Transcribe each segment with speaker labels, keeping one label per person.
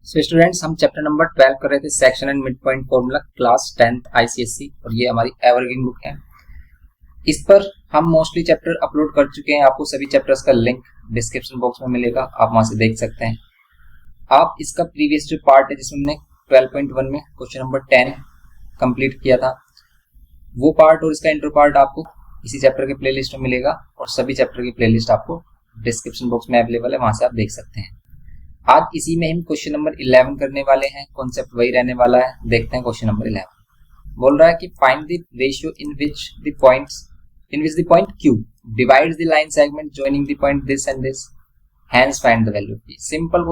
Speaker 1: So students, हम chapter number 12 कर रहे थे, section and mid point formula, class 10th ICSE, और ये हमारी एवरग्रीन बुक है। इस पर हम मोस्टली चैप्टर अपलोड कर चुके हैं। आपको सभी चैप्टर्स का लिंक डिस्क्रिप्शन बॉक्स में मिलेगा, आप वहां से देख सकते हैं। आप इसका प्रीवियस जो पार्ट है जिसमें हमने 12.1 में क्वेश्चन नंबर 10 कंप्लीट किया था, वो पार्ट और इसका इंट्रो पार्ट आपको इसी चैप्टर के प्लेलिस्ट में मिलेगा, और सभी चैप्टर की प्लेलिस्ट आपको डिस्क्रिप्शन बॉक्स में अवेलेबल है, वहां से आप देख सकते हैं। आज इसी में हम क्वेश्चन नंबर 11 करने वाले हैं। कॉन्सेप्ट वही रहने वाला है। देखते हैं क्वेश्चन नंबर 11। बोल रहा है कि find the ratio in which the point Q divides the line segment joining the point this and this, hence find the value of P। Simple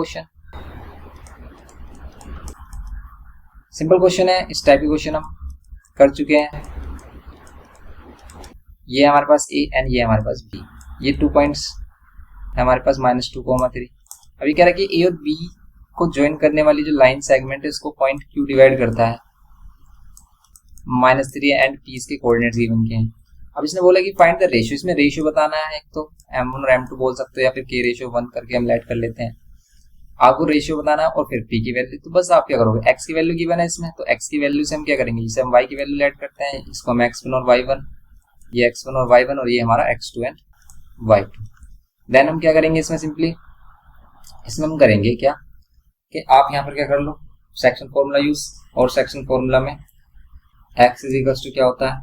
Speaker 1: question है। इस टाइप के क्वेश्चन हम कर चुके हैं। ये हमारे पास A एंड ये हमारे पास B, ये 2 पॉइंट्स है हमारे पास -2, 3। अभी कह रहा है कि A और B को ज्वाइन करने वाली जो लाइन सेगमेंट है उसको पॉइंट Q डिवाइड करता है, -3 एंड P इसके कोऑर्डिनेट्स गिवन के हैं। अब इसने बोला कि फाइंड द रेशियो, इसमें रेशियो बताना है। एक तो M1 और M2 बोल सकते हो, या फिर K/1 करके हम लेट कर लेते हैं। आपको रेशियो बताना है और फिर P की वैल्यू। तो बस आप क्या करोगे, X की वैल्यू गिवन है इसमें, तो X की वैल्यू से हम क्या करेंगे, जिसे हम Y की वैल्यू लेट करते हैं, इसको हम X1 और Y1, ये X1 और Y1 और ये हमारा X2 एंड Y2। देन हम क्या करेंगे इसमें हम करेंगे क्या कि आप यहाँ पर क्या कर लो, सेक्शन फॉर्मूला यूज, और सेक्शन फॉर्मूला में x इज इक्वल्स टू क्या होता है,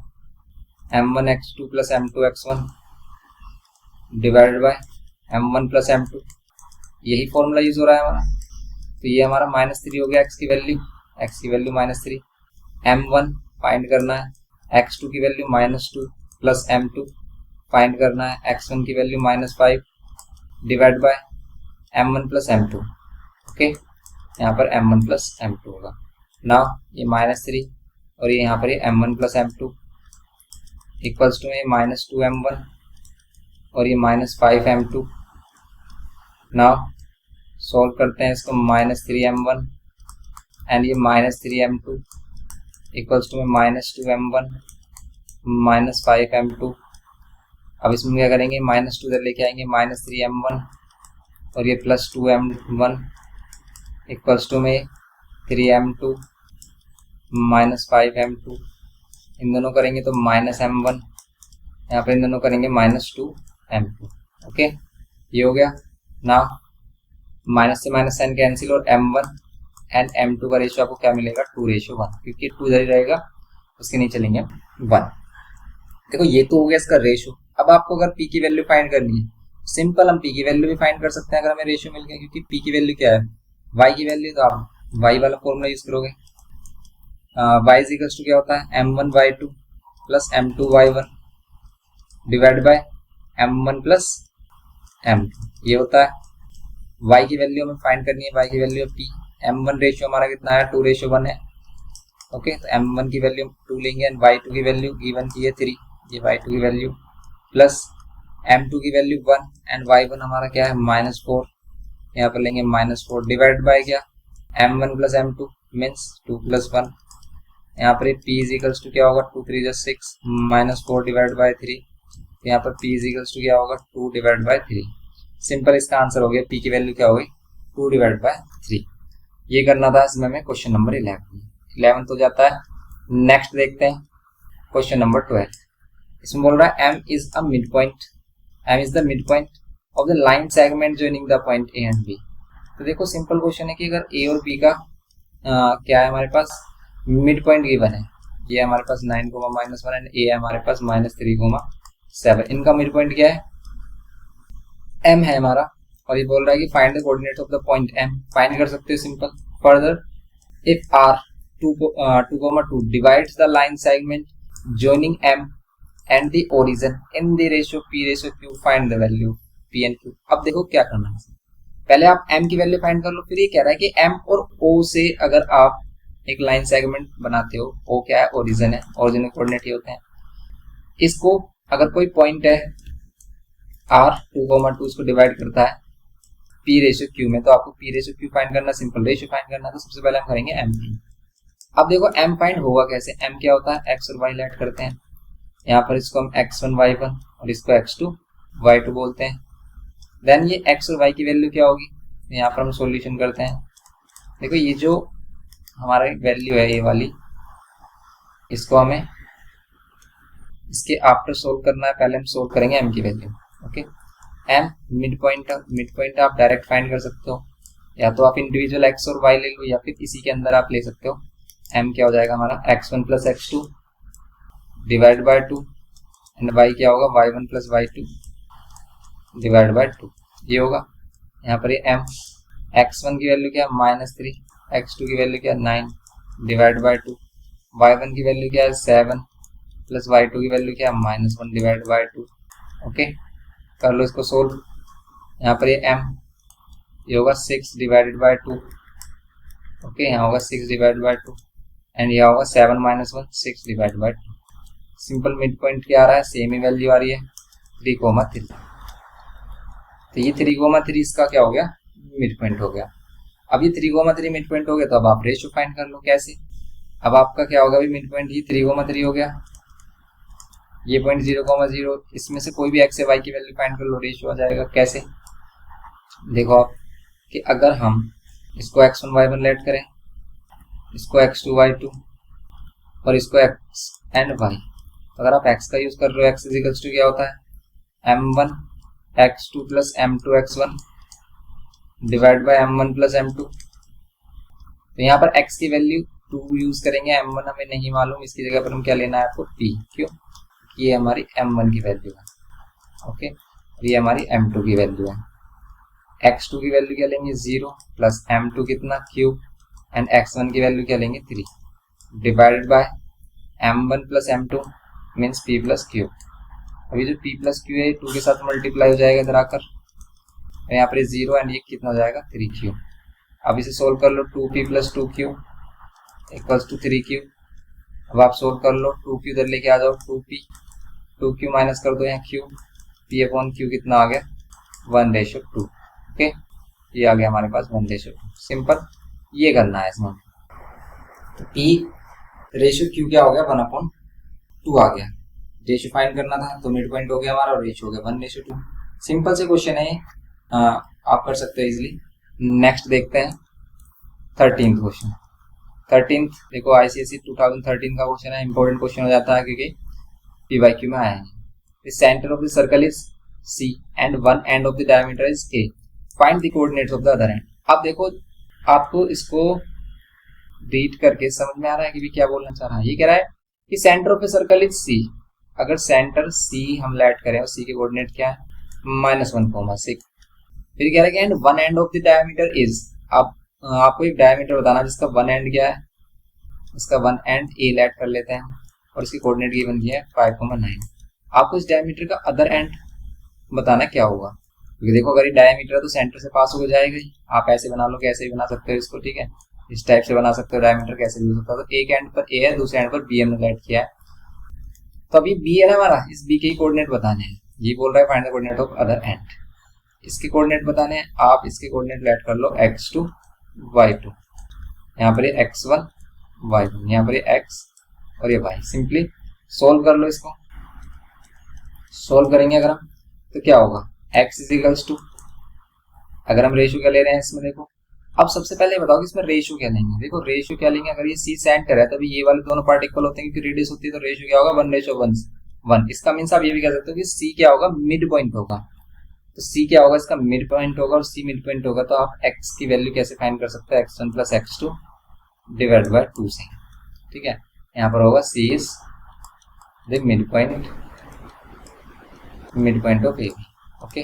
Speaker 1: m1 x2 plus m2 x1 divided by m1 plus m2। यही फॉर्मूला यूज हो रहा है हमारा। तो ये हमारा -3 हो गया x की वैल्यू -3। m1 फाइंड करना है, x2 की वैल्यू -2 प्लस m2 फाइंड करना है, x1 की value -5 divide by m1 plus m2। Okay, यहाँ पर m1 प्लस m2 होगा ना। ये -3 और ये यहाँ पर ये m1 plus m2 equals to ये -2 m1 और ये -5 m2। ना सॉल्व करते हैं इसको, -3 m1 एंड ये -3 m2 equals to -2 m1 -5 m2। अब इसमें क्या करेंगे, -2 इधर लेके आएंगे, -3 m1 और ये +2 m1 इक्वल्स टू में 3 m2 -5 m2। इन दोनों करेंगे तो -m1, यहाँ पे इन दोनों करेंगे -2 m2। ओके, ये हो गया ना। माइनस से माइनस साइन कैंसिल, और m1 एंड m2 का रेशियो आपको क्या मिलेगा, 2:1, क्योंकि 2 इधर ही रहेगा, उसके नीचे लेंगे 1। देखो ये तो हो गया इसका रेशियो। अब आपको अगर P की वैल्यू फाइंड करनी है, सिंपल हम P की वैल्यू भी फाइंड कर सकते हैं अगर हमें रेशियो मिल गया, क्योंकि P की वैल्यू क्या है, Y की वैल्यू। तो आप Y वाला फॉर्मूला यूज करोगे। Y इज इक्वल्स टू क्या होता है, m1 y2 plus m2 y1 divide by m1 plus m2। ये होता है Y की वैल्यू हमें फाइंड करनी है, Y की वैल्यू P। m1 रेशियो हमारा कितना है, 2:1 है। ओके, तो m1 की वैल्यू 2 लेंगे एंड y2 की वैल्यू गिवन की है 3, ये y2 की वैल्यू प्लस m2 की वैल्यू 1 एंड y1 हमारा क्या है, -4। यहाँ पर लेंगे -4 डिवाइड बाय क्या, m1 प्लस m2 मीन्स 2 + 1। यहाँ पर p इज इक्वल्स टू क्या होगा, 2 3 6 -4 डिवाइड बाय 3। यहाँ पर p इज इक्वल्स टू क्या होगा, 2 डिवाइड बाय 3। सिंपल इसका आंसर हो गया, p की वैल्यू क्या होगी, 2 डिवाइड बाय 3। ये करना था इसमें हमें क्वेश्चन नंबर 11 हो जाता है। नेक्स्ट देखते हैं क्वेश्चन नंबर 12। इसमें बोल रहा है m is the mid point of the line segment joining the point A and B। तो देखो सिंपल क्वेश्चन है कि अगर A और B का क्या है हमारे पास, मिड पॉइंट गिवन है। ये हमारे पास 9, -1 एंड A है हमारे पास -3, 7। इनका मिड पॉइंट क्या है, M है हमारा, और ये बोल रहा है कि find the coordinates of the point M। Find कर सकते हो simple. Further if R 2, 2 divides the line segment joining M and the origin in the ratio P/Q, find the value P and Q। अब देखो क्या करना है, पहले आप M की वैल्यू फाइंड कर लो। फिर ये कह रहा है कि M और O से अगर आप एक लाइन सेगमेंट बनाते हो, O क्या है, ओरिजिन है, ओरिजिन कोऑर्डिनेट ये होते हैं। इसको अगर कोई पॉइंट है R 2, 2 इसको डिवाइड करता है P/Q में, तो आपको P/Q फाइंड करना, सिंपल रेशियो फाइंड करना। तो सबसे पहले हम करेंगे M। अब देखो M फाइंड होगा कैसे, M क्या होता है, X और Y लेट करते हैं। यहाँ पर इसको हम x1 y1 और इसको x2 y2 बोलते हैं। देन ये x और y की वैल्यू क्या होगी, यहाँ पर हम सॉल्यूशन करते हैं। देखो ये जो हमारा वैल्यू है ये वाली, इसको हमें इसके आफ्टर सोल्व करना है। पहले हम सोल्व करेंगे m की value. Okay, m mid point आप डायरेक्ट फाइंड कर सकते हो, या तो आप इंडिविजुअल x और y ले लो, या फिर इसी के अंदर आप ले सकते हो। m क्या हो जाएगा हमारा x1 plus x2 divide by 2, and y क्या होगा y1 plus y2 divide by 2, ये होगा। यहाँ पर ये m x1 की वैल्यू क्या है -3, x2 की वैल्यू क्या है 9 डिवाइड बाय 2, y1 की वैल्यू क्या है 7 प्लस y2 की वैल्यू क्या है -1 डिवाइड बाय 2। ओके, कर लो इसको सोल्व। यहाँ पर ये m ये होगा 6 डिवाइडेड बाय 2। ओके, यहाँ होगा 6 डिवाइड बाय 2, एंड यह होगा 7 - 1 6 divide by 2। Simple mid point क्या आ रहा है, सेम ही वैल्यू आ रही है 3,3। तो ये 3,3 इसका क्या हो गया, मिड पॉइंट हो गया। अब ये 3,3 मिड पॉइंट हो गया, तो अब आप रेशियो फाइंड कर लो। कैसे, अब आपका क्या होगा, मिड पॉइंट ये 3,3 हो गया, ये पॉइंट 0,0, इसमें से कोई भी x से y की वैल्यू फाइंड कर लो, रेशियो आ जाएगा। कैसे, देखो आप कि अगर हम इसको x1 y1 लेट करें, इसको x2 y2 और इसको x एंड y, तो अगर आप x का यूज कर रहे हो, x इक्वल्स टू क्या होता है m1 x2 plus m2 x1 divide by m1 plus m2। तो यहाँ पर x की वैल्यू 2 यूज करेंगे, m1 हमें नहीं मालूम, इसकी जगह पर हम क्या लेना है आपको p। क्यों, ये हमारी m1 की वैल्यू है। ओके, ये हमारी m2 की वैल्यू है। x2 की वैल्यू क्या लेंगे 0 प्लस m2 कितना क्यूब, एंड x1 की वैल्यू क्या लेंगे 3 divided by m1 plus m2 means p plus Q. अभी जो p प्लस क्यू है 2 के साथ मल्टीप्लाई हो जाएगा इधर आकर, यहाँ पर 0 एंड ये कितना हो जाएगा 3q। अब इसे सोल्व कर लो, 2p plus 2q equals to 3q। अब आप सोल्व कर लो, 2q इधर लेके आ जाओ, 2q माइनस कर दो यहाँ q, p अपॉन q कितना आ गया 1:2। ओके, ये आ गया हमारे पास 1:2। सिंपल, ये करना है इसमें। तो p रेशियो q क्या हो गया 1/2 आ गया। रेशियो फाइंड करना था, तो मिड पॉइंट हो गया हमारा और रेशियो हो गया 1:2। सिंपल से क्वेश्चन है, आप कर सकते हो इजिली। नेक्स्ट देखते हैं 13th क्वेश्चन। 13th देखो ICSE 2013 का क्वेश्चन है, इंपॉर्टेंट क्वेश्चन हो जाता है क्योंकि PYQ में आया है। The center of the circle is C and one end of the diameter is A. Find the coordinates of the other end. अब देखो, आपको इसको रीड करके समझ में आ रहा है कि भी क्या बोलना चाह रहा है। ये कह रहा है कि centre of a circle is C। अगर सेंटर C हम लेट करें और C के कोऑर्डिनेट क्या है -1,6। फिर कह रहा है कि and one end of the diameter is, आप आपको एक डायमीटर बताना जिसका वन एंड क्या है, इसका वन एंड A लेट कर लेते हैं और इसकी कोऑर्डिनेट गिवन किया है 5,9। आपको इस डायमीटर का अदर एंड बताना क्या होगा, क्योंकि देखो अगर ये डायमीटर है तो सेंटर से पास हो जाएगा ही। आप ऐसे बना लो, कैसे भी बना सकते हो इसको, ठीक है, इस टाइप से बना सकते हो, डायमीटर कैसे भी हो सकता है। तो एक एंड पर A है, दूसरे एंड पर B हमने लेट किया है, तो अभी B है ना हमारा, इस B के ही कोऑर्डिनेट बताने हैं। ये बोल रहा है find the coordinate of other and, इसके कोऑर्डिनेट बताने हैं। आप इसके कोऑर्डिनेट लेट कर लो x2 y2, यहाँ पर ये x1 y1, यहाँ पर ये x और ये y। सिंपली सोल्व कर लो, इसको सोल्व करेंगे अगर हम तो क्या होगा x इज इक्वल्स टू, अगर हम रेशियो क्या ले रहे हैं इसमें, देखो अब सबसे पहले बताओ कि इसमें रेशियो क्या लेंगे। देखो रेशियो क्या लेंगे, अगर ये C सेंटर है तभी ये वाले दोनों पार्ट इक्वल होते हैं क्योंकि रेडियस होती है, तो रेशियो क्या होगा 1:1। इसका मीन्स आप ये भी कह सकते हो कि C क्या होगा मिड पॉइंट होगा, तो C क्या होगा इसका मिड पॉइंट होगा, और C मिड पॉइंट होगा तो आप x की वैल्यू कैसे फाइंड कर सकते हो x1 plus x2 divide by 2 से, ठीक है। यहाँ पर होगा C is the mid point of AB। Okay,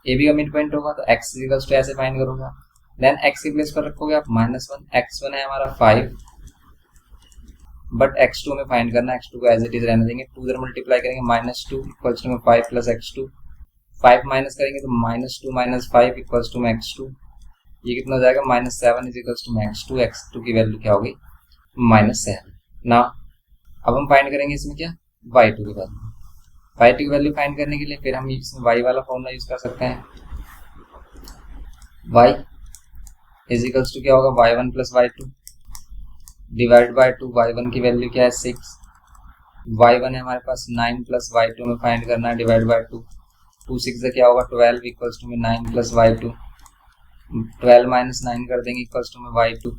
Speaker 1: AB का मिड पॉइंट होगा तो x इक्वल्स टू ऐसे फाइंड करोगे। देन x की प्लेस पर रखोगे आप -1, x1 है हमारा 5, बट x2 में फाइंड करना है, x2 को एज इट इज रहने देंगे। 2 इधर मल्टीप्लाई करेंगे -2 इक्वल्स टू में 5 प्लस x2, 5 माइनस करेंगे तो -2 - 5 इक्वल्स टू में x2, ये कितना हो जाएगा -7 इज इक्वल्स टू में x2। x2 की वैल्यू क्या होगी -7 ना। अब हम फाइंड करेंगे इसमें क्या y2 की वैल्यू। y2 की वैल्यू फाइंड करने के लिए फिर हम इसमें y वाला फॉर्मूला यूज कर सकते हैं। y इज इक्वल्स टू क्या होगा y1 plus y2 divide by 2। y1 की वैल्यू क्या है 6, y1 है हमारे पास 9 प्लस y2 में फाइंड करना है डिवाइड बाय 2। 2 6 से क्या होगा 12 इक्वल्स टू में 9 प्लस y2 12 माइनस 9 कर देंगे इक्वल्स टू में y2।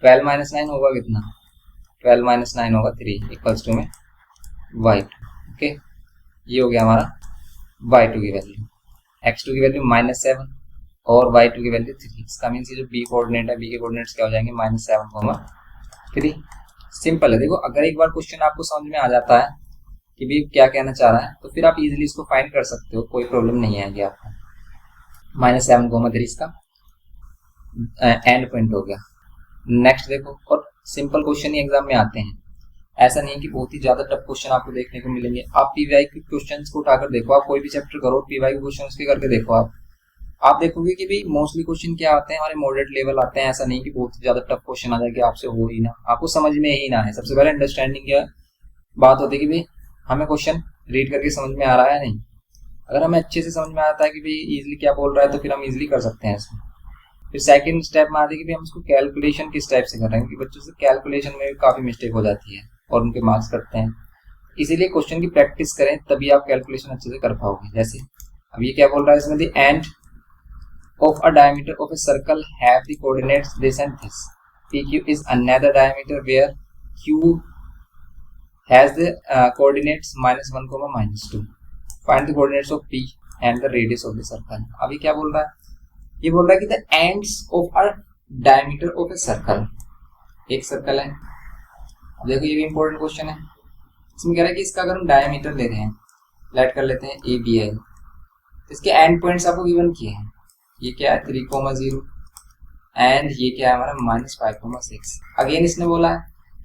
Speaker 1: 12 माइनस 9 होगा कितना, 12 माइनस 9 होगा 3 इक्वल्स टू में y2। ओके, ये हो गया हमारा y2 की वैल्यू, x2 की वैल्यू -7 और y2 की वैल्यू 3। इसका मीन्स ये जो b कोऑर्डिनेट है, b के कोऑर्डिनेट्स क्या हो जाएंगे, -7, 3। सिंपल है। देखो अगर एक बार क्वेश्चन आपको समझ में आ जाता है कि भी क्या कहना चाह रहा है, तो फिर आप इजीली इसको फाइंड कर सकते हो, कोई प्रॉब्लम नहीं आएगी आपको। -7, 3 इसका एंड पॉइंट हो गया। नेक्स्ट देखो, और सिंपल क्वेश्चन ही एग्जाम में आते हैं, ऐसा नहीं कि बहुत ही ज्यादा टफ क्वेश्चन आपको देखने को मिलेंगे। आप पीवाई के क्वेश्चंस को उठाकर देखो, आप कोई भी चैप्टर करो, पीवाई के क्वेश्चन उसके करके देखो, आप देखोगे कि भाई मोस्टली क्वेश्चन क्या आते हैं, हमारे मॉडरेट लेवल आते हैं। ऐसा नहीं कि बहुत ज्यादा टफ क्वेश्चन आ जाए कि आपसे हो ही ना, आपको समझ में ही ना है। सबसे पहले अंडरस्टैंडिंग क्या बात होती है कि भाई हमें क्वेश्चन रीड करके समझ में आ रहा है नहीं। अगर हमें अच्छे से समझ में आता है कि भाई इजीली क्या बोल रहा है, तो फिर हम इजीली कर सकते हैं इसमें। फिर सेकंड स्टेप में आती है कि हम इसको कैलकुलेशन किस टाइप से कर रहे हैं, क्योंकि बच्चों से कैलकुलेशन में भी काफी मिस्टेक हो जाती है और उनके मार्क्स कटते हैं। इसीलिए क्वेश्चन की प्रैक्टिस करें, तभी आप कैलकुलेशन अच्छे से कर पाओगे। जैसे अब ये क्या बोल रहा है इसमें, the end of a diameter of a circle have the coordinates this and this. PQ is another diameter where Q has the coordinates -1, -2. Find the coordinates of P and the radius of the circle. अभी क्या बोल रहा है, ये बोल रहा है कि the ends of a diameter of a circle, एक सर्कल है। अब देखो ये भी इंपॉर्टेंट क्वेश्चन है। इसमें कह रहा है कि इसका अगर हम डायमीटर ले रहे हैं, लेट कर लेते हैं ए बी है, इसके एंड पॉइंट्स आपको गिवन किए हैं। ये क्या है 3,0 एंड ये क्या है हमारा -5,6। अगेन इसने बोला है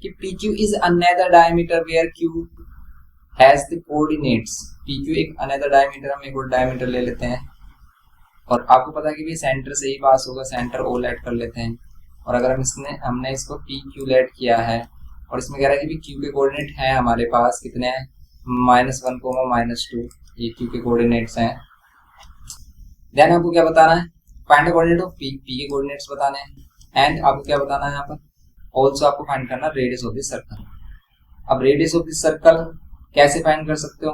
Speaker 1: कि PQ is another diameter where Q has the coordinates. PQ एक अनदर डायमीटर, हम एक और डायमीटर ले लेते हैं, और आपको पता है कि भी सेंटर से ही पास होगा, सेंटर O लेट कर लेते हैं। और अगर हमने इसको PQ लेट किया है, और इसमें कह रहा है कि भी Q के कोऑर्डिनेट हैं हमारे पास कितने हैं, -1, -2, ये Q के कोऑर्डिनेट्स हैं। देन आपको क्या बताना है, find the coordinate of P, P के कोऑर्डिनेट्स बताने हैं। एंड आपको क्या बताना है यहाँ पर, ऑल्सो आपको फाइंड करना रेडियस ऑफ दिस सर्कल। अब रेडियस ऑफ दिस सर्कल कैसे फाइंड कर सकते हो,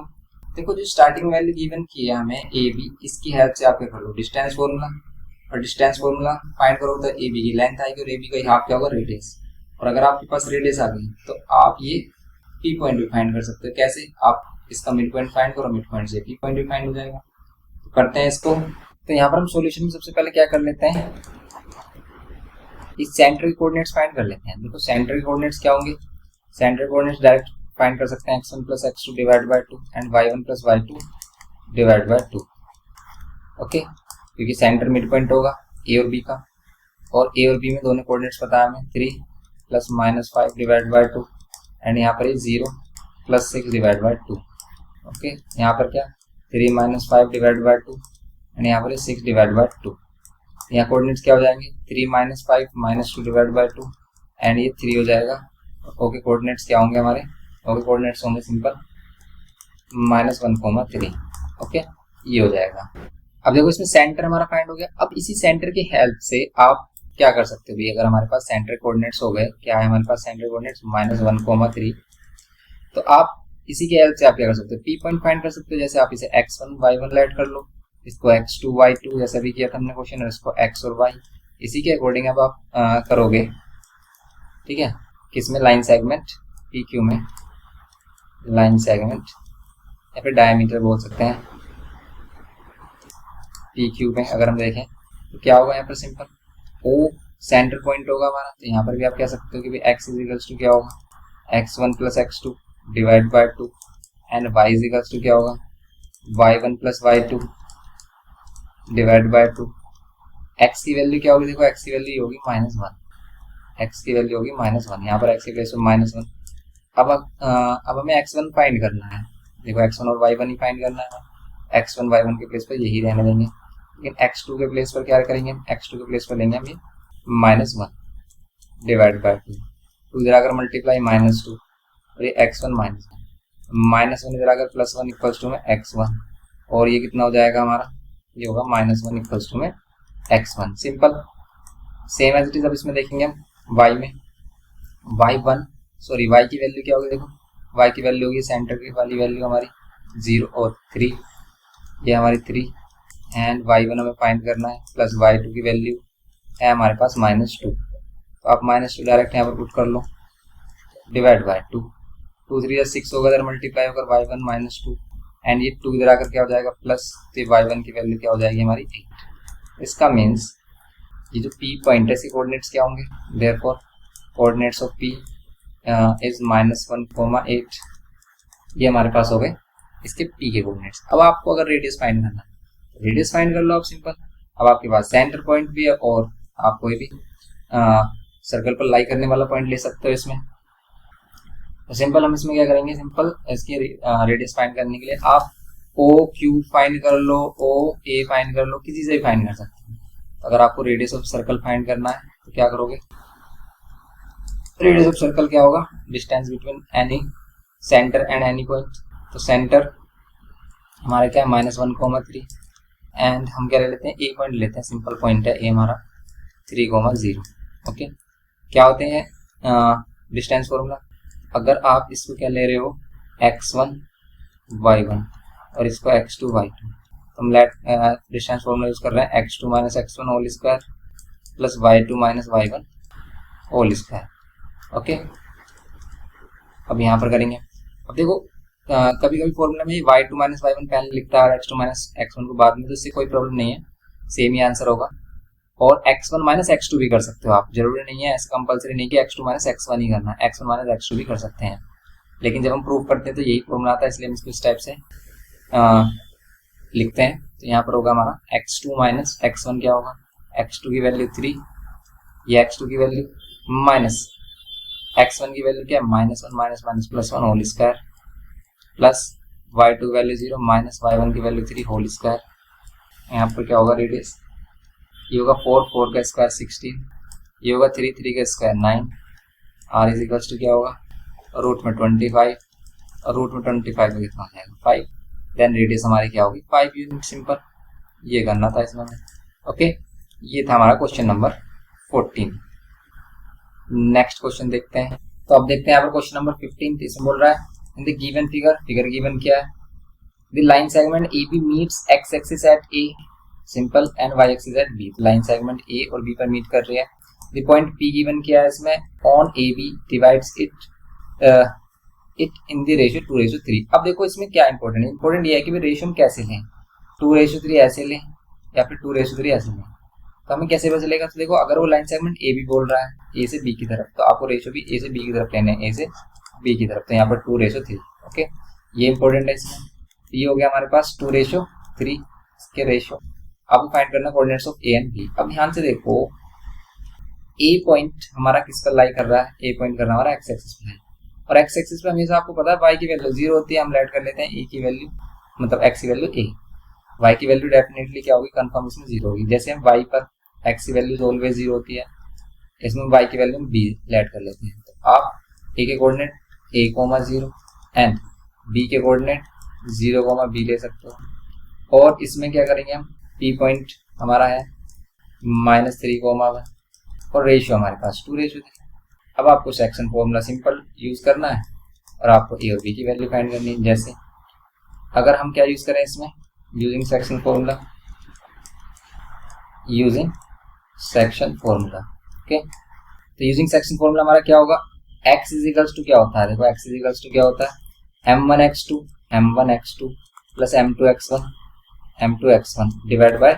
Speaker 1: देखो जो स्टार्टिंग वैल्यू गिवन की है हमें ए बी, इसकी हेल्प से आप क्या कर लो, डिस्टेंस फॉर्मूला, और डिस्टेंस फॉर्मूला फाइंड करो तो ए बी की लेंथ आएगी और ए बी का हाफ क्या होगा, रेडियस। और अगर आपके पास रेडियस आ गई तो आप ये पी पॉइंट भी फाइंड कर सकते हो। कैसे, आप इसका मिड पॉइंट फाइंड करो, मिड पॉइंट से पी पॉइंट भी फाइंड हो जाएगा। तो करते हैं इसको। तो यहाँ पर हम सॉल्यूशन में सबसे पहले क्या कर लेते हैं, इस सेंटर के कोऑर्डिनेट्स फाइंड कर लेते हैं। देखो सेंटर के कोऑर्डिनेट्स क्या होंगे, सेंटर कोऑर्डिनेट्स डायरेक्ट फाइंड कर सकते हैं, x1 + x2 divide by 2 and y1 + y2 divide by 2। Okay, क्योंकि सेंटर मिड पॉइंट होगा ए और बी का, और ए और बी में दोनों कोऑर्डिनेट्स पता है हमें, 3 + -5 डिवाइड बाय 2 एंड यहाँ पर 0 + 6 डिवाइड बाय 2। ओके, यहाँ पर क्या 3 - 5 डिवाइड बाय 2 एंड यहाँ पर 6 डिवाइड बाय 2। यहाँ कोऑर्डिनेट्स क्या हो जाएंगे, 3 - 5 - 2 डिवाइड बाय 2 एंड ये 3 हो जाएगा। ओके, कोऑर्डिनेट्स क्या होंगे हमारे, ओके कोऑर्डिनेट्स होंगे सिंपल -1, 3। ओके, ये हो जाएगा। अब देखो इसमें सेंटर हमारा फाइंड हो गया। अब इसी सेंटर की हेल्प से आप क्या कर सकते हो, अगर हमारे पास सेंटर कोऑर्डिनेट्स हो गए, क्या है हमारे पास सेंटर कोऑर्डिनेट्स -1, 3, तो आप इसी की हेल्प से आप क्या कर सकते हो, पी पॉइंट फाइंड कर सकते हो। जैसे आप इसे x1 y1 लेट कर लो, इसको x2 y2 जैसा भी किया था हमने क्वेश्चन, और इसको x और y, इसी के अकॉर्डिंग अब आप करोगे। ठीक है, किसमें, लाइन सेगमेंट PQ में, लाइन सेगमेंट या फिर डायमीटर बोल सकते हैं PQ में। अगर हम देखें तो क्या होगा यहाँ पर, सिंपल O सेंटर पॉइंट होगा हमारा। तो यहाँ पर भी आप कह सकते हो कि भाई x = क्या होगा, x1 + x2 divide by 2 and y = क्या होगा, y1 + y2 divide by 2। x की वैल्यू क्या होगी, देखो x की वैल्यू होगी -1, x की वैल्यू होगी -1, यहाँ पर x की प्लेस पर -1। अब हमें x1 फाइंड करना है। देखो x1 और y1 ही फाइंड करना है। x1 y1 के प्लेस पर यही रहने देंगे, लेकिन x2 के प्लेस पर क्या करेंगे, x2 के प्लेस पर लेंगे हम ये -1 डिवाइड बाय 2। 2 इधर अगर मल्टीप्लाई -2 और ये x1 -1 इधर अगर +1 इक्वल्स टू में x1, और ये कितना हो जाएगा हमारा, ये होगा -1 इक्वल्स टू में x1। Simple, same as it is. अब इसमें देखेंगे हम y में, y की वैल्यू क्या होगी, देखो y की वैल्यू होगी सेंटर की वाली वैल्यू हमारी 0 और 3, ये हमारी 3 एंड y1 हमें फाइंड करना है, प्लस y2 की वैल्यू है हमारे पास -2, तो आप -2 डायरेक्ट यहाँ पर पुट कर लो, डिवाइड बाय 2, 2 3 6 होगा, इधर मल्टीप्लाई होकर y1 -2 एंड ये 2 इधर आकर क्या हो जाएगा प्लस, तो y1 की वैल्यू क्या हो जाएगी हमारी 8। इसका मीन्स ये जो p पॉइंट है इसके कोऑर्डिनेट्स क्या होंगे, therefore coordinates of p is -1, 8, ये हमारे पास हो गए इसके p के कोऑर्डिनेट्स। अब आपको अगर रेडियस फाइंड करना है, रेडियस फाइंड कर लो आप सिंपल। अब आपके पास सेंटर पॉइंट भी है और आप कोई भी सर्कल पर लाई करने वाला पॉइंट ले सकते हो इसमें। तो सिंपल हम इसमें क्या करेंगे, सिंपल इसकी रेडियस फाइंड करने के लिए आप ओ क्यू फाइंड कर लो, ओ ए फाइंड कर लो, किसी से भी फाइंड कर सकते हैं। तो अगर आपको रेडियस ऑफ सर्कल फाइंड करना है तो क्या करोगे, रेडियस ऑफ सर्कल क्या होगा, distance between any centre and any point. तो सेंटर हमारा क्या है -1, 3 एंड हम क्या ले लेते हैं, ए पॉइंट लेते हैं, सिंपल पॉइंट है ए हमारा 3, 0। ओके, क्या होते हैं डिस्टेंस फॉर्मूला, अगर आप इसको क्या ले रहे हो x1 y1 और इसको x2 y2, तो हम डिस्टेंस फॉर्मूला यूज कर रहे हैं x2 - x1 whole square plus y2 - y1 whole square. Okay, अब यहाँ पर करेंगे। अब देखो कभी कभी फॉर्मूला में y2 - y1 पहले लिखता है और x2 - x1 को बाद में, तो इससे कोई प्रॉब्लम नहीं है, सेम ही आंसर होगा। और x1 - x2 भी कर सकते हो आप, जरूरी नहीं है ऐसा कंपलसरी नहीं कि x2 - x1 ही करना है, x1 - x2 भी कर सकते हैं। लेकिन जब हम प्रूव करते हैं तो यही फॉर्मूला आता है, इसलिए हम इसको इस टाइप से लिखते हैं। तो यहाँ पर होगा हमारा x2 - x1 क्या होगा, x2 की वैल्यू 3, ये x2 की वैल्यू माइनस x1 की वैल्यू क्या है -1 - +1 whole square plus y2 value 0 minus y1 की वैल्यू 3 होल स्क्वायर। यहाँ पर क्या होगा रेडियस, ये होगा 4, 4 का स्क्वायर 16, ये होगा 3, 3 का square 9, r is equals to क्या होगा रूट में 25 और रूट में 25 में कितना हो जाएगा 5, देन रेडियस हमारी क्या होगी 5 यूनिट। सिंपल ये करना था इसमें। ओके, ये था हमारा क्वेश्चन नंबर 14। नेक्स्ट क्वेश्चन देखते हैं। तो अब देखते हैं यहाँ पर क्वेश्चन नंबर 15, इसमें बोल रहा है in the given figure given क्या है, the line segment AB meets x axis at A simple and y axis at B। Line segment A और B पर मीट कर रही है। द पॉइंट P गिवन किया है इसमें, on AB divides it in the ratio 2:3। अब देखो इसमें क्या इंपॉर्टेंट है, इंपॉर्टेंट ये है कि भाई रेशियो हम कैसे लें, 2:3 ऐसे लें या फिर 2:3 ऐसे लें। तो हमें कैसे पता चलेगा, तो देखो अगर वो लाइन सेगमेंट ए भी बोल रहा है ए से बी की तरफ, तो आपको रेशियो भी ए से बी की तरफ लेना है, ए से बी की तरफ। तो यहाँ पर 2:3। ओके, ये इंपॉर्टेंट है इसमें। ये हो गया हमारे पास 2:3 के रेशियो। आपको फाइंड करना coordinates of A and B. अब ध्यान से देखो ए पॉइंट हमारा किस पर लाई कर रहा है, ए पॉइंट कर रहा है हमारा एक्स एक्सिस पे है, और एक्स एक्सिस पे हमेशा आपको पता है वाई की वैल्यू 0 होती है। हम ऐड कर लेते हैं ए की वैल्यू, मतलब एक्स की वैल्यू ए, वाई की वैल्यू डेफिनेटली क्या होगी, कंफर्म इसमें 0 होगी। जैसे हम वाई पर एक्स की वैल्यू ऑलवेज 0 होती है, इसमें वाई की वैल्यू बी ऐड कर लेते हैं। तो आप ए के कोऑर्डिनेट a, 0 एंड b के कोऑर्डिनेट 0, b ले सकते हो। और इसमें क्या करेंगे हम, p पॉइंट हमारा है -3, 1 और रेशियो हमारे पास 2:3। अब आपको सेक्शन फॉर्मूला सिंपल यूज करना है और आपको a और b की वैल्यू फाइंड करनी है। जैसे अगर हम क्या यूज करें इसमें, using section formula, using section formula. Okay, तो यूजिंग सेक्शन फॉर्मूला हमारा क्या होगा, x इज इक्वल्स टू क्या होता है, देखो x इज इक्वल्स टू क्या होता है m1x2 plus m2x1 divide by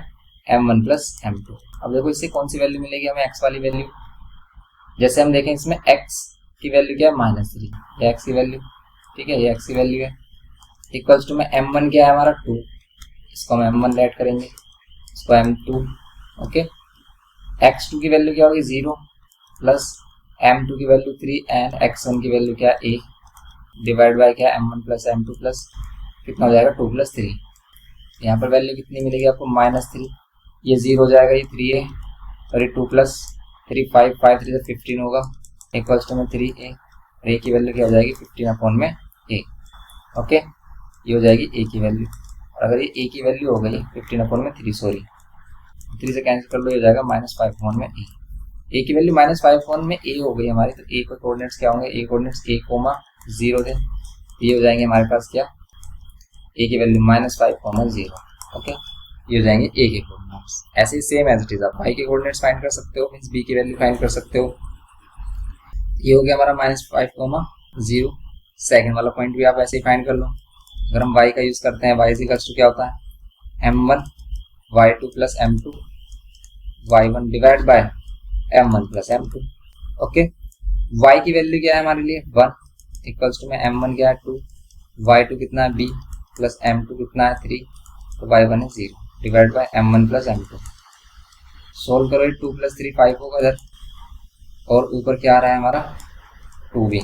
Speaker 1: m1 plus m2। अब देखो इससे कौन सी वैल्यू मिलेगी हमें, x वाली वैल्यू। जैसे हम देखें इसमें x की वैल्यू क्या है -3, ये x की वैल्यू, ठीक है, ये x की वैल्यू है, इक्वल्स टू में m1 क्या है हमारा 2, इसको हम m1 ऐड करेंगे, इसको m2। ओके, x2 की वैल्यू क्या होगी 0 प्लस m2 की वैल्यू 3 एंड x1 की वैल्यू क्या a डिवाइड बाय क्या m1 प्लस m2 प्लस कितना हो जाएगा 2 + 3। यहाँ पर वैल्यू कितनी मिलेगी आपको -3, ये 0 हो जाएगा, ये 3 है और ये 2 + 3 5, 5 3 से 15 होगा, इक्वल्स टू में 3a, और a की वैल्यू क्या हो जाएगी 15/a। ओके, ये हो जाएगी a की वैल्यू, और अगर ये a की वैल्यू हो गई 15/3, सॉरी 3 से कैंसिल कर लो, ये हो जाएगा -5/a। a की वैल्यू -5 में a हो गई हमारी, तो a के कोऑर्डिनेट्स क्या होंगे, a कोऑर्डिनेट्स a, 0 थे, ये हो जाएंगे हमारे पास क्या, a की वैल्यू -5, 0। ओके, ये हो जाएंगे ए के कोऑर्डिनेट्स। ऐसे ही सेम एज इट इज आप वाई के कोऑर्डिनेट्स फाइंड कर सकते हो, मींस बी की वैल्यू फाइंड कर सकते हो। ये हो गया हमारा -5,0। सेकंड वाला पॉइंट भी आप ऐसे ही फाइंड कर लो। अगर हम y का यूज करते हैं, y इक्वल्स टू क्या होता है m1 y2 plus m2 y1 divide by m1 plus m2। Okay, y की वैल्यू क्या है हमारे लिए 1 इक्वल्स टू में m1 क्या है 2, y2 कितना है b प्लस m2 कितना है 3, तो y1 है 0 divide by m1 plus m2। Solve करो, 2 प्लस 3 5 होगा इधर, और ऊपर क्या आ रहा है हमारा 2b।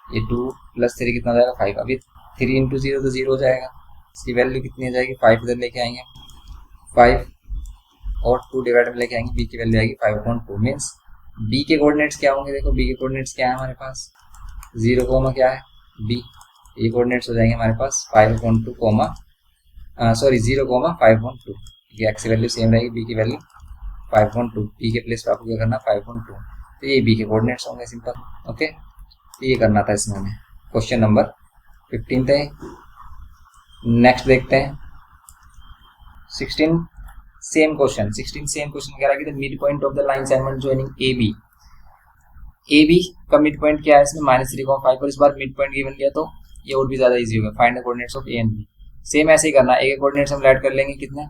Speaker 1: ये 2 प्लस 3 कितना हो जाएगा 5। अभी 3 इंटू 0 तो 0 हो जाएगा, इसकी वैल्यू कितनी हो जाएगी 5 इधर लेके आएंगे 5, और 2 डिवाइड में लेके आएंगे, b की वैल्यू आएगी 5/2। मीन्स b के कोऑर्डिनेट्स क्या होंगे, देखो b के कोऑर्डिनेट्स क्या है हमारे पास 0 कोमा क्या है b, ये कोऑर्डिनेट्स हो जाएंगे हमारे पास 5/2 कोमा 0 कोमा 5/2। ये x की वैल्यू सेम रहेगी, b की वैल्यू 5/2, b के प्लेस पर आपको क्या करना 5/2, तो ये b के कोऑर्डिनेट्स होंगे सिंपल। ओके, तो ये करना था इसमें हमें। क्वेश्चन नंबर 15 है। नेक्स्ट देखते हैं 16 सेम क्वेश्चन। 16 सेम क्वेश्चन कह रहा है कि the mid point of the line segment joining A B का मिड पॉइंट क्या है इसमें -3,5, और इस बार मिड पॉइंट गिवन किया तो ये और भी ज्यादा इजी होगा। Find the coordinates of A and B. Same ऐसे ही करना है, ए के कोऑर्डिनेट्स हम ऐड कर लेंगे कितने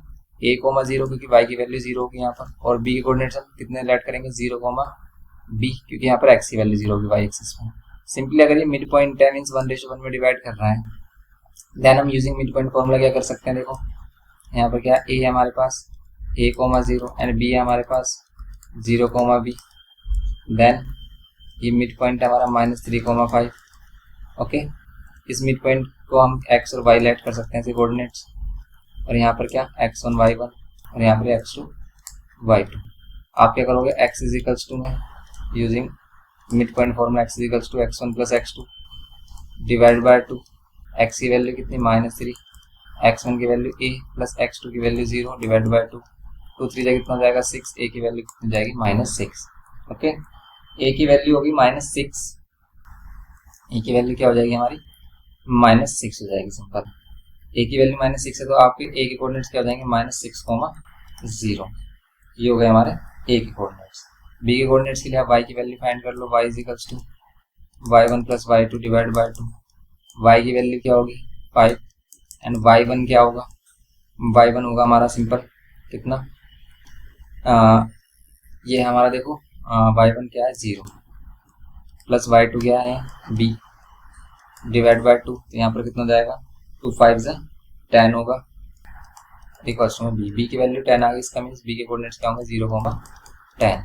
Speaker 1: a,0 क्योंकि y की वैल्यू 0 होगी यहाँ पर, और b के कोऑर्डिनेट्स हम कितने ऐड करेंगे 0, b क्योंकि यहाँ पर x की वैल्यू 0 होगी y एक्सिस में। सिंपली अगर ये मिड पॉइंट है मींस 1:1 में डिवाइड कर रहा है, देन हम यूजिंग मिड पॉइंट फॉर्मूला क्या कर सकते हैं, देखो यहाँ पर क्या a है हमारे पास a,0 एंड b है हमारे पास 0, b, देन ये मिड पॉइंट है हमारा -3,5। ओके, इस मिड पॉइंट को हम x और y लेट कर सकते हैं कोऑर्डिनेट्स, और यहाँ पर क्या x1 y1 और यहाँ पर x2 y2। आप क्या करोगे x इज इक्वल्स टू में using mid point formula x is equals to x1 plus x2 divide by 2, x की वैल्यू कितनी -3, x1 की वैल्यू a प्लस x2 की वैल्यू 0 डिवाइड बाय 2, 2 3 जा कितना जाएगा 6, a की वैल्यू कितनी जाएगी -6। ओके, a की वैल्यू होगी -6, a की वैल्यू क्या हो जाएगी हमारी -6 हो जाएगी सिंपल। a की वैल्यू -6 है तो आपके a के कोऑर्डिनेट्स क्या हो जाएंगे -6,0। ये हो गए हमारे a के कोऑर्डिनेट्स। b के कोऑर्डिनेट्स के लिए आप y की वैल्यू फाइंड कर लो, y is equals to y1 plus y2 divide by 2, y की वैल्यू क्या होगी 5 एंड y1 क्या होगा, y1 होगा हमारा सिंपल कितना ये हमारा देखो y1 क्या है 0 प्लस y2 क्या है b डिवाइड बाय 2, तो यहाँ पर कितना जाएगा 2 5 10 होगा इक्वल्स टू में b की वैल्यू 10 आ गई। इसका मीन्स b के कोऑर्डिनेट्स क्या होंगे 0, 10,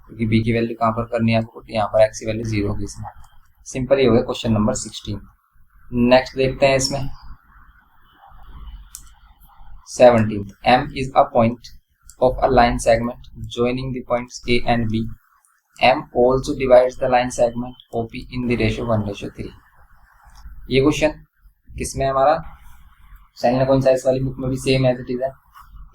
Speaker 1: क्योंकि b की वैल्यू कहाँ पर करनी है आपको, यहाँ पर x की वैल्यू 0 होगी इसमें। सिंपल ही हो गया क्वेश्चन नंबर 16। नेक्स्ट देखते हैं इसमें 17th। M is a point of a line segment joining the points A and B. M also divides the line segment OP in the ratio 1:3। ये question किसमें है हमारा साइन कौन साइज वाली book में भी सेम एज इट इज है।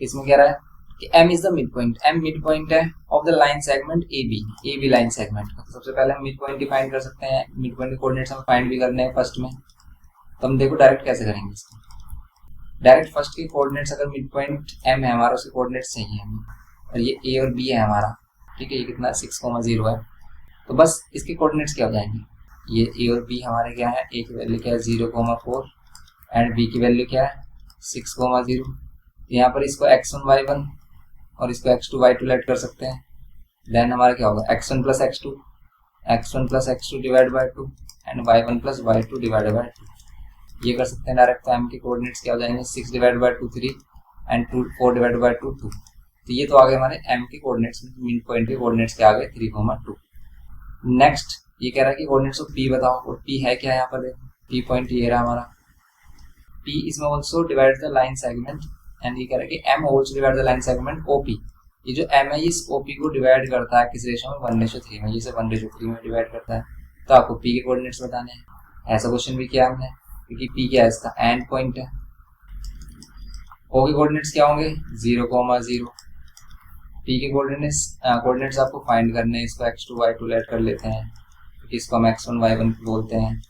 Speaker 1: इसमें कह रहा है कि M is the midpoint, M midpoint है of the line segment AB line segment का। सबसे पहले हम midpoint डिफाइन कर सकते हैं, midpoint के कोऑर्डिनेट्स हमें फाइंड भी करने हैं फर्स्ट में, तो हम देखो डायरेक्ट कैसे करेंगे इसको। डायरेक्ट फर्स्ट के कोऑर्डिनेट्स अगर midpoint M है हमारा, उसके कोऑर्डिनेट्स चाहिए हमें, और ये A और B है हमारा, ठीक है, ये कितना 6,0 है, तो बस इसके कोऑर्डिनेट्स क्या हो जाएंगे, ये A और B हमारे क्या है, A की वैल्यू क्या है 0,4 एंड B की वैल्यू क्या है 6,0। यहाँ पर इसको x1 y1 और इसको x2 y2 लेट कर सकते हैं, देन हमारा क्या होगा x1 plus x2 divide by 2 and y1 plus y2 divide by 2। ये कर सकते हैं डायरेक्ट। तो m के कोऑर्डिनेट्स क्या हो जाएंगे 6 divide by 2 3 and 4 divide by 2 2। तो ये तो आ गए हमारे m के कोऑर्डिनेट्स, मिड पॉइंट के कोऑर्डिनेट्स क्या आ गए 3,2। नेक्स्ट ये कह रहा है कि कोऑर्डिनेट्स ऑफ p बताओ, और p है क्या यहाँ पर देखो, p पॉइंट ये रहा हमारा, p इसमें also divide the line segment, and ये कह रहा है कि m also divide the line segment OP। ये जो m है ये इस OP को डिवाइड करता है किस रेशो में 1:3 में, इसे 1:3 में डिवाइड करता है। तो आपको p के कोऑर्डिनेट्स बताने हैं। ऐसा क्वेश्चन भी किया हमने, क्योंकि p क्या है इसका एंड पॉइंट है। o के कोऑर्डिनेट्स क्या होंगे 0,0। p के कोऑर्डिनेट्स आपको फाइंड करने हैं, इसको x2 y2 लेट कर लेते हैं, क्योंकि इसको हम x1 y1 बोलते हैं।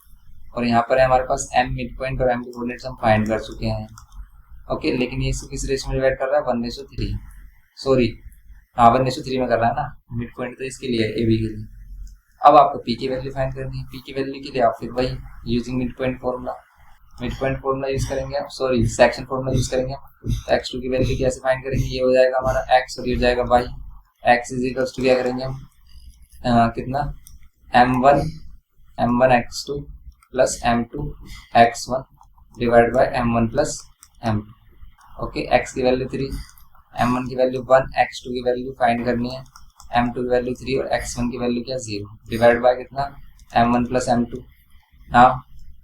Speaker 1: और यहाँ पर है हमारे पास m मिड पॉइंट और m के कोऑर्डिनेट्स हम फाइंड कर चुके हैं। ओके, लेकिन ये इसको किस रेशियो में डिवाइड कर रहा है, 1:3, सॉरी हाँ 1:3 में कर रहा है ना, मिड पॉइंट तो इसके लिए ए बी के लिए। अब आपको पी की वैल्यू फाइंड करनी है, पी की वैल्यू के लिए आप फिर वही using mid point formula use करेंगे, सॉरी सेक्शन फॉर्मूला यूज करेंगे। x2 की वैल्यू कैसे फाइंड करेंगे, ये हो जाएगा हमारा x और ये हो जाएगा y। x is equals to क्या करेंगे हम, कितना m1 x2 plus m2 x1 divide by m1 plus m2। Okay, x की वैल्यू 3, m1 की वैल्यू 1, x2 की वैल्यू फाइंड करनी है, m2 की वैल्यू 3 और x1 की वैल्यू क्या 0 डिवाइड बाय कितना m1 प्लस m2। हाँ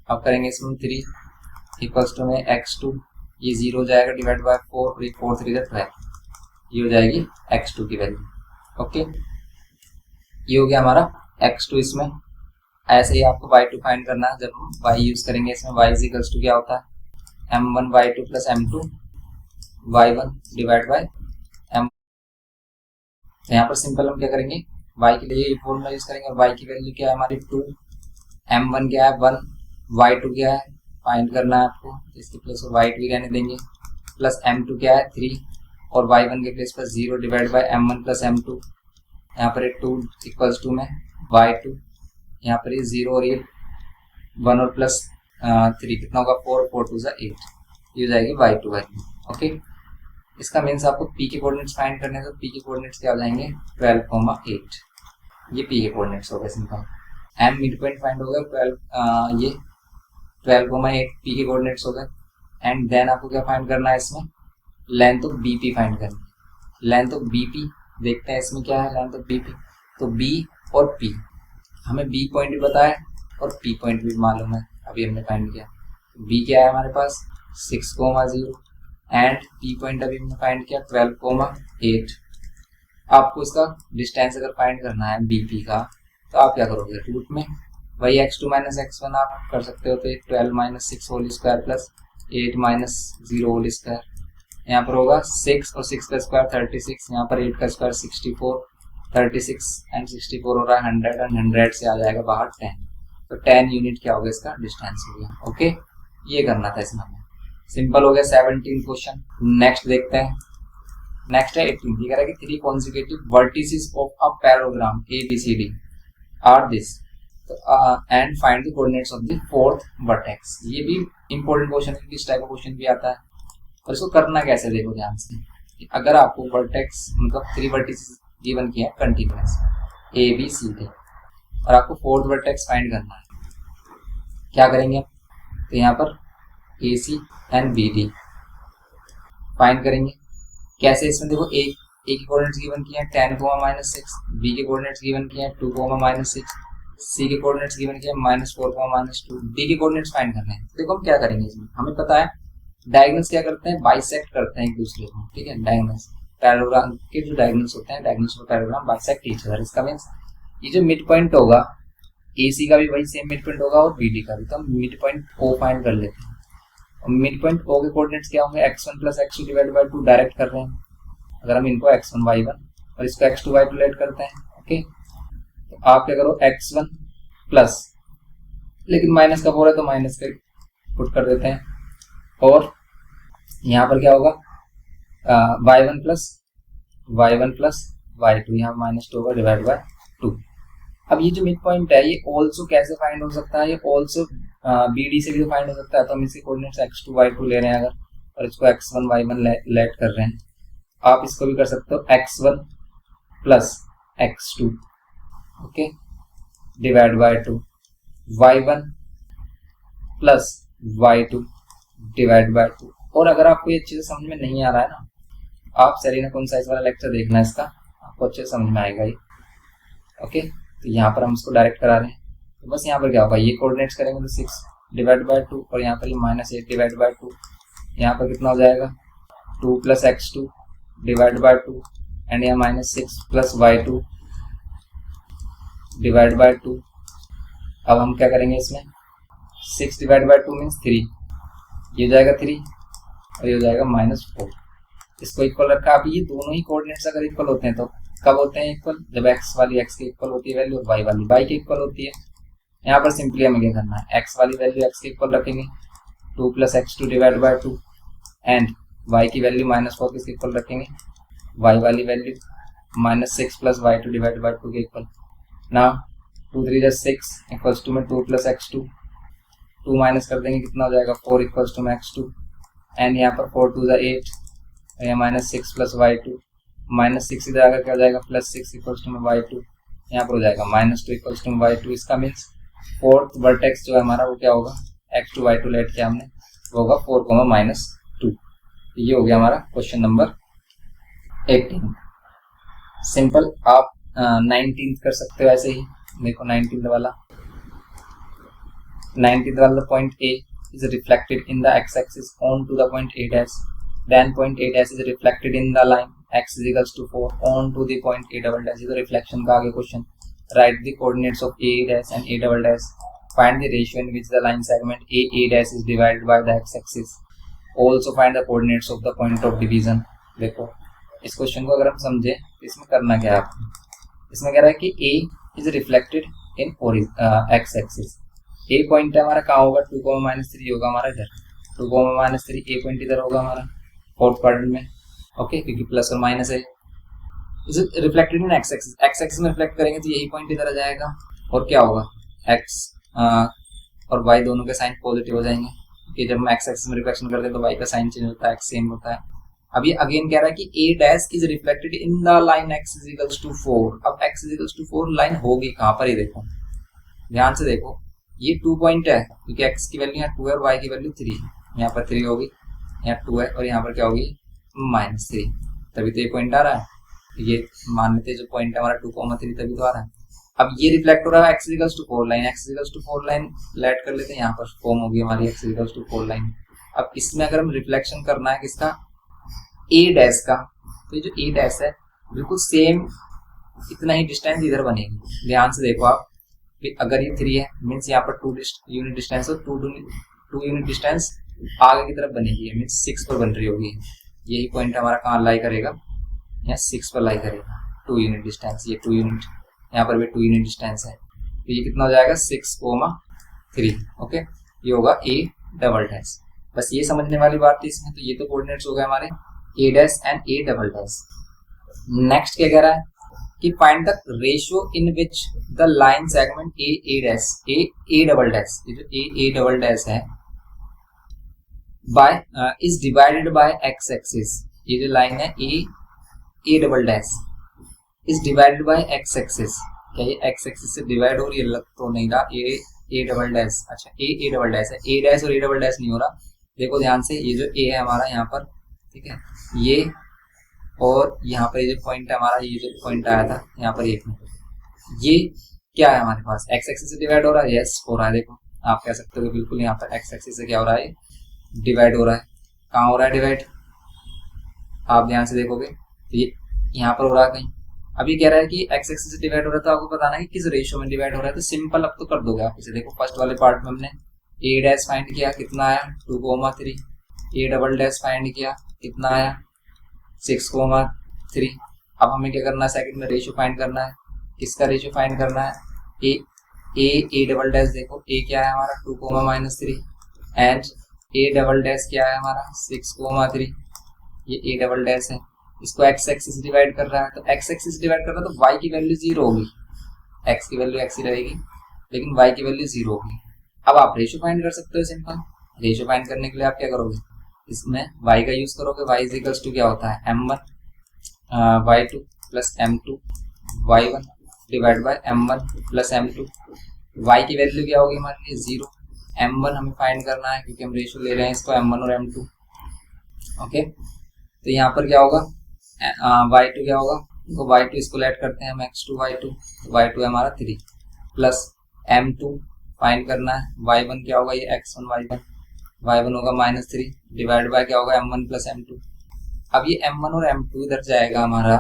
Speaker 1: अब करेंगे इसमें 3 इक्वल्स टू में x2, ये 0 हो जाएगा डिवाइड बाय 4 और ये 4 3 12, ये हो जाएगी x2 की वैल्यू। ओके, ये हो गया हमारा x2। इसमें ऐसे ही आपको y2 फाइंड करना है, जब हम y यूज करेंगे इसमें y इज इक्वल्स टू क्या होता है m1 y2 plus m2 y1 divide by m। तो यहाँ पर सिंपल हम क्या करेंगे, y के लिए ये फॉर्मूला यूज करेंगे और y की वैल्यू क्या है हमारी 2, m1 क्या है 1, y2 क्या है फाइंड करना है आपको, इसके प्लेस पर y2 रहने देंगे, प्लस m2 क्या है 3 और y1 के प्लेस पर 0 divide by m1 plus m2। यहाँ पर 2 इक्वल्स टू में y2, यहाँ पर ये 0 और ये 1 और प्लस 3 कितना होगा 4, 4 2 8, ये हो जाएगी y2 वैल्यू। ओके, इसका मीन्स आपको p के कोऑर्डिनेट्स फाइंड करने हैं, तो p के कोऑर्डिनेट्स क्या हो जाएंगे 12,8, ये p के कोऑर्डिनेट्स हो गए simple. m mid point find हो गया 12, ये 12,8 p के कोऑर्डिनेट्स हो गए। एंड देन आपको क्या फाइंड करना है, इसमें लेंथ ऑफ bp फाइंड करनी है। लेंथ ऑफ bp देखते हैं इसमें क्या है, लेंथ ऑफ bp तो b और p, हमें b पॉइंट भी बताया और p पॉइंट भी मालूम है, अभी हमने फाइंड किया। b क्या है हमारे पास 6,0 एंड p पॉइंट अभी हमने फाइंड किया 12,8। आपको इसका डिस्टेंस अगर फाइंड करना है bp का, तो आप क्या करोगे, रूट में वही x2 माइनस x1 आप कर सकते हो, तो 12 minus 6 whole square plus 8 minus 0 whole square, यहाँ पर होगा 6 और 6 का स्क्वायर 36, यहाँ पर 8 का स्क्वायर 64, 36 एंड 64 हो रहा है 100 एंड 100 से आ जाएगा बाहर 10, तो 10 यूनिट क्या होगा इसका डिस्टेंस हो गया। ओके, ये करना था इसमें हमें, सिंपल हो गया 17 क्वेश्चन। नेक्स्ट देखते हैं, नेक्स्ट है 18, ये कह रहा है कि 3 consecutive vertices of a parallelogram ABCD are this, and find the coordinates of the fourth vertex. ये भी इंपॉर्टेंट क्वेश्चन है, इस टाइप का क्वेश्चन भी आता है। और इसको करना कैसे देखो ध्यान से, अगर आपको वर्टेक्स मतलब 3 वर्टिसेस गिवन किए हैं continuous A B C D और आपको फोर्थ वर्टेक्स फाइंड करना है, क्या करेंगे, तो यहाँ पर ए सी एंड बी डी फाइंड करेंगे। कैसे, इसमें देखो ए के कोऑर्डिनेट्स गिवन किए हैं 10,-6, बी के कोऑर्डिनेट्स गिवन किए हैं 2,-6, सी के कोऑर्डिनेट्स गिवन किए -4,-2, डी के कोऑर्डिनेट्स फाइंड करने हैं। देखो हम क्या करेंगे इसमें, हमें पता है डायगोनल्स क्या करते हैं, बाइसेक्ट करते हैं एक दूसरे को, ठीक है। डायगोनल्स पैरेललोग्राम के जो डायगोनल्स होते हैं, डायगोनल्स और पैरेललोग्राम बाइसेक्ट ईच अदर। इसका मींस ये जो मिड पॉइंट होगा ए सी का भी वही सेम मिड पॉइंट होगा और बी डी का भी, तो हम मिड पॉइंट ओ फाइंड कर लेते हैं। और मिड पॉइंट ओ के कोऑर्डिनेट्स क्या होंगे, x1 plus x2 divide by 2 direct कर रहे हैं, अगर हम इनको x1 y1 और इसको x2 y2 लेट करते हैं। ओके, तो आप क्या करो x1 प्लस, लेकिन माइनस का 4 है तो माइनस का पुट कर देते हैं, और यहाँ पर क्या होगा y1 प्लस y2, यहाँ -2 होगा डिवाइड बाय 2। अब ये जो मिड पॉइंट है ये ऑल्सो कैसे फाइंड हो सकता है, ये ऑल्सो BD से भी फाइंड हो सकता है। तो हम इसके कोऑर्डिनेट्स x2 y2 ले रहे हैं अगर, और इसको x1 y1 लेट कर रहे हैं, आप इसको भी कर सकते हो x1 plus x2 okay divide by 2, y1 plus y2 divide by 2। और अगर आपको ये चीज़ समझ में नहीं आ रहा है ना, आप सेलिना कॉन्साइज वाला लेक्चर देखना है, इसका आपको अच्छे से समझ में आएगा ये। ओके, तो यहाँ पर हम इसको डायरेक्ट करा रहे हैं, तो बस यहाँ पर क्या होगा, ये कोऑर्डिनेट्स करेंगे तो 6 डिवाइड बाय 2 और यहाँ पर ये -8 डिवाइड बाय 2, यहाँ पर कितना हो जाएगा 2 plus x2 divide by 2 and यहाँ -6 प्लस y2 डिवाइड बाय 2। अब हम क्या करेंगे इसमें, 6 डिवाइड बाय 2 मीन्स 3, ये हो जाएगा 3 और ये हो जाएगा -4। इसको इक्वल रखा। अब ये दोनों ही कोऑर्डिनेट्स अगर इक्वल होते हैं तो कब होते हैं इक्वल, जब x वाली x के इक्वल होती है वैल्यू और y वाली y के इक्वल होती है। यहाँ पर सिंपली हमें क्या करना है, x वाली वैल्यू x के इक्वल रखेंगे 2 plus x2 divide by 2 and y की वैल्यू -4 किसके इक्वल रखेंगे, y वाली value -6 plus y2 divide by 2 के इक्वल। नाउ 2 3 जा 6 इक्वल्स टू में 2 प्लस x2, 2 माइनस कर देंगे कितना हो जाएगा 4 इक्वल्स टू में x2 एंड यहाँ पर 4 2 जा 8 और यहाँ -6 प्लस y2, -6 इधर आकर क्या हो जाएगा +6 इक्वल्स टू में y2, यहाँ पर हो जाएगा -2 इक्वल्स टू में y2। इसका मीन्स फोर्थ वर्टेक्स जो है हमारा वो क्या होगा, x2 y2 लेट किया हमने, वो होगा 4, -2। ये हो गया हमारा क्वेश्चन नंबर 18। सिंपल। आप 19 कर सकते हो ऐसे ही। देखो 19 वाला point A is reflected in the x-axis on to the point A dash, then point A dash is reflected in the line x is equals to 4 on to the point A double dash। ये तो reflection का आगे question. Write the coordinates of A dash and A double dash, find the ratio in which the line segment A dash is divided by the x-axis, also find the coordinates of the point of division। देखो इस question को अगर हम समझे तो इसमें करना क्या है आपको, इसमें कह रहा है कि A is reflected in x-axis। A point है हमारा कहाँ होगा, 2, -3 होगा हमारा इधर, 2, -3 A पॉइंट इधर होगा हमारा फोर्थ क्वाड्रेंट में, ओके, क्योंकि प्लस और माइनस है। Is reflected in x axis, x axis में रिफ्लेक्ट करेंगे तो यही पॉइंट इधर आ जाएगा और क्या होगा x और y दोनों के साइन पॉजिटिव हो जाएंगे, क्योंकि जब हम एक्स एक्सिस में रिफ्लेक्शन करते हैं तो y का साइन चेंज होता है, x सेम होता है। अब ये अगेन कह रहा है कि A dash is reflected in the line x is equals to 4। अब x is equals to 4 line होगी कहाँ पर, ये देखो ध्यान से देखो, ये 2 पॉइंट है क्योंकि x की वैल्यू यहाँ 2 है और y की वैल्यू 3 है, यहाँ पर 3 होगी, यहाँ 2 है और यहाँ पर क्या होगी -3, तभी तो ये पॉइंट आ रहा है। ये मान लेते हैं जो पॉइंट है हमारा 2,3 तभी तो आ रहा है। अब ये रिफ्लेक्ट हो रहा है x equals to 4 line, x equals to 4 line लेट कर लेते हैं, यहाँ पर फॉर्म होगी हमारी x इक्वल्स टू 4 लाइन। अब इसमें अगर हम रिफ्लेक्शन करना है किसका, A डैश का, तो ये जो A डैश है बिल्कुल सेम इतना ही डिस्टेंस इधर बनेगी। ध्यान से देखो आप, अगर ये 3 है मीन्स यहाँ पर 2 यूनिट डिस्टेंस और 2 यूनिट डिस्टेंस आगे की तरफ बनेगी, मीन्स 6 पर बन रही होगी। यही पॉइंट हमारा कहाँ लाई करेगा, यहाँ 6 पर लाई करेगा, 2 यूनिट डिस्टेंस, ये 2 यूनिट, यहाँ पर भी 2 यूनिट डिस्टेंस है, तो ये कितना हो जाएगा 6,3, ओके, ये होगा A डबल डैश। बस ये समझने वाली बात थी इसमें। तो ये तो कोऑर्डिनेट्स हो गए हमारे A dash and A double dash. Next क्या कह रहा है कि find the ratio in which the line segment A dash A double dash, ये जो A डबल डैश है by is divided by x axis, ये जो लाइन है A double dash is divided by x axis. क्या ये x axis से divide हो रही है, लग तो नहीं रहा, A डबल डैश, अच्छा A डबल डैश है, A डैश और A डबल डैश नहीं हो रहा। देखो ध्यान से, ये जो A है हमारा यहाँ पर, ठीक है, ये और यहाँ पर ये जो पॉइंट है हमारा, ये जो पॉइंट आया था यहाँ पर एक में, ये क्या है हमारे पास x एक्सिस से डिवाइड हो रहा है, यस हो रहा है। देखो आप कह सकते हो बिल्कुल यहाँ पर x एक्सिस से क्या हो रहा है, डिवाइड हो रहा है। कहाँ हो रहा है डिवाइड, आप ध्यान से देखोगे तो ये यहाँ पर हो रहा है कहीं। अब ये कह रहा है कि x एक्सिस से डिवाइड हो रहा है, तो आपको बताना है कि किस रेशियो में डिवाइड हो रहा है। तो सिंपल अब तो कर दोगे आप इसे। देखो फर्स्ट वाले पार्ट में हमने A डैश फाइंड किया, कितना आया 2,3, A डबल डैश फाइंड किया, कितना आया 6,3। अब हमें क्या करना है, सेकंड में रेशियो फाइंड करना है। किसका रेशियो फाइंड करना है, A डबल डैश। देखो A क्या है हमारा 2,-3 एंड A डबल डैश क्या है हमारा 6,3। ये A डबल डैश है, इसको x एक्सिस डिवाइड कर रहा है, तो x एक्सिस डिवाइड कर रहा है तो y की वैल्यू 0 होगी, x की वैल्यू x ही रहेगी लेकिन y की वैल्यू 0 होगी। अब आप रेशियो फाइंड कर सकते हो सिंपल। रेशियो फाइंड करने के लिए आप क्या करोगे, इसमें y का यूज करोगे। y इज इक्वल्स टू क्या होता है m1 y2 plus m2 y1 divide by m1 plus m2। y की वैल्यू क्या होगी हमारे लिए 0, m1 हमें फाइंड करना है क्योंकि हम रेशियो ले रहे हैं इसको m1 और m2, ओके। तो यहाँ पर क्या होगा y2 क्या होगा, तो y2 इसको लेट करते हैं हम x2 y2, तो y2 है हमारा 3 प्लस m2 फाइंड करना है, y1 क्या होगा ये x1 y1 होगा -3 डिवाइड बाय क्या होगा m1 प्लस m2। अब ये m1 और m2 इधर जाएगा हमारा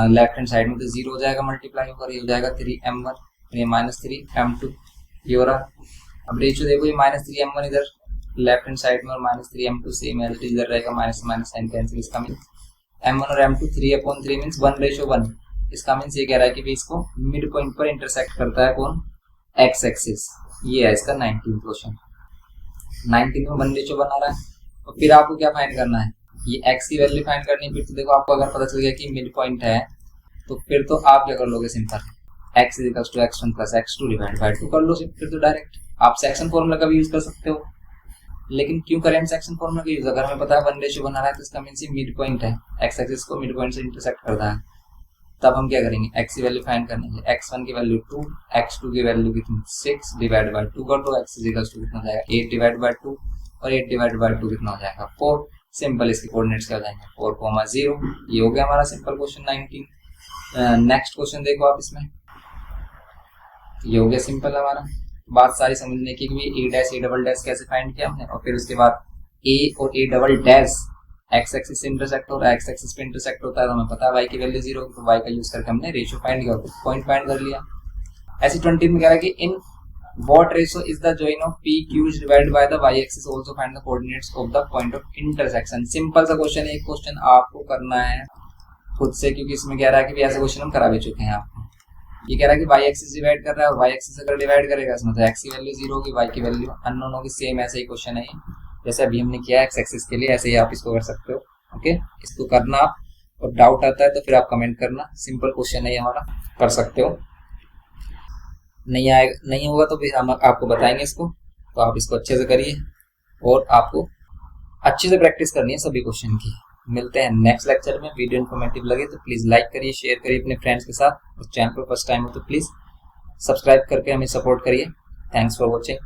Speaker 1: लेफ्ट हैंड साइड में, तो 0 हो जाएगा मल्टीप्लाई होकर, ये हो जाएगा 3m1 और ये -3 m2, ये हो रहा। अब रेशियो देखो, ये -3m1 इधर लेफ्ट हैंड साइड में और -3m2 same as it is इधर रहेगा, माइनस माइनस साइन कैंसिल। इसका मीन m1 और m2 3/3 मीन्स 1:1। इसका मीन्स ये कह रहा है कि भी इसको मिड पॉइंट पर इंटरसेक्ट करता है कौन, x एक्सिस। ये है इसका 19 क्वेश्चन। 19 में 1:1 बना रहा है और फिर आपको क्या फाइंड करना है, ये x की वैल्यू फाइंड करनी है। फिर तो देखो आपको अगर पता चल गया कि मिड पॉइंट है तो फिर तो आप क्या कर लोगे, simple x is equals to x1 plus x2 divide by 2 कर लो। फिर तो डायरेक्ट आप सेक्शन फॉर्मूला का भी यूज कर सकते हो, लेकिन क्यों करें सेक्शन फॉर्मूला का यूज? अगर हमें पता है 1:1 बना रहा है तो इसका मीन्स मिड पॉइंट है, x एक्सिस को मिड पॉइंट से इंटरसेक्ट करता है। तब हम क्या करेंगे, x की वैल्यू फाइंड करनी है, x1 की वैल्यू 2, x2 की वैल्यू कितनी 6 डिवाइड बाय 2 कर दो, x इज इक्वल्स टू कितना हो जाएगा 8 डिवाइड बाय 2 और 8 डिवाइड बाय 2 कितना हो जाएगा 4। सिंपल इसके कोऑर्डिनेट्स क्या हो जाएंगे 4,0। ये हो गया हमारा सिंपल क्वेश्चन 19। नेक्स्ट क्वेश्चन देखो आप, इसमें ये हो गया सिंपल हमारा। बात सारी समझने की ए डैश ए डबल डैश कैसे फाइंड किया हमने, और फिर उसके बाद ए और A double dash x axis से इंटरसेक्ट हो रहा है, एक्स एक्सिस पे इंटरसेक्ट होता है तो हमें पता है वाई की वैल्यू 0, तो वाई का यूज करके हमने रेशियो फाइंड किया, पॉइंट फाइंड कर लिया। ऐसे 20 में कह रहा है कि in what ratio is the join of P Q divided by the Y axis, also find the coordinates of the point of intersection. Simple सा क्वेश्चन है, एक क्वेश्चन आपको करना है खुद से, क्योंकि इसमें कह रहा है कि ऐसे क्वेश्चन हम करा भी चुके हैं आपको। ये कह रहा है कि वाई एक्सिस डिवाइड कर रहा है और वाई एक्सिस अगर डिवाइड करेगा इसमें तो एक्स की वैल्यू 0 होगी, वाई की वैल्यू अननोन होगी। सेम ऐसे ही क्वेश्चन है जैसे अभी हमने किया एक्स एक्सिस के लिए, ऐसे ही आप इसको कर सकते हो। ओके, इसको करना आप, और डाउट आता है तो फिर आप कमेंट करना। सिंपल क्वेश्चन है ये हमारा, कर सकते हो। नहीं आएगा, नहीं होगा तो फिर हम आपको बताएंगे इसको, तो आप इसको अच्छे से करिए और आपको अच्छे से प्रैक्टिस करनी है सभी क्वेश्चन की। मिलते हैं नेक्स्ट लेक्चर में। वीडियो इन्फॉर्मेटिव लगे तो प्लीज लाइक करिए, शेयर करिए अपने फ्रेंड्स के साथ, और चैनल पर फर्स्ट टाइम हो तो प्लीज सब्सक्राइब करके हमें सपोर्ट करिए। Thanks for watching.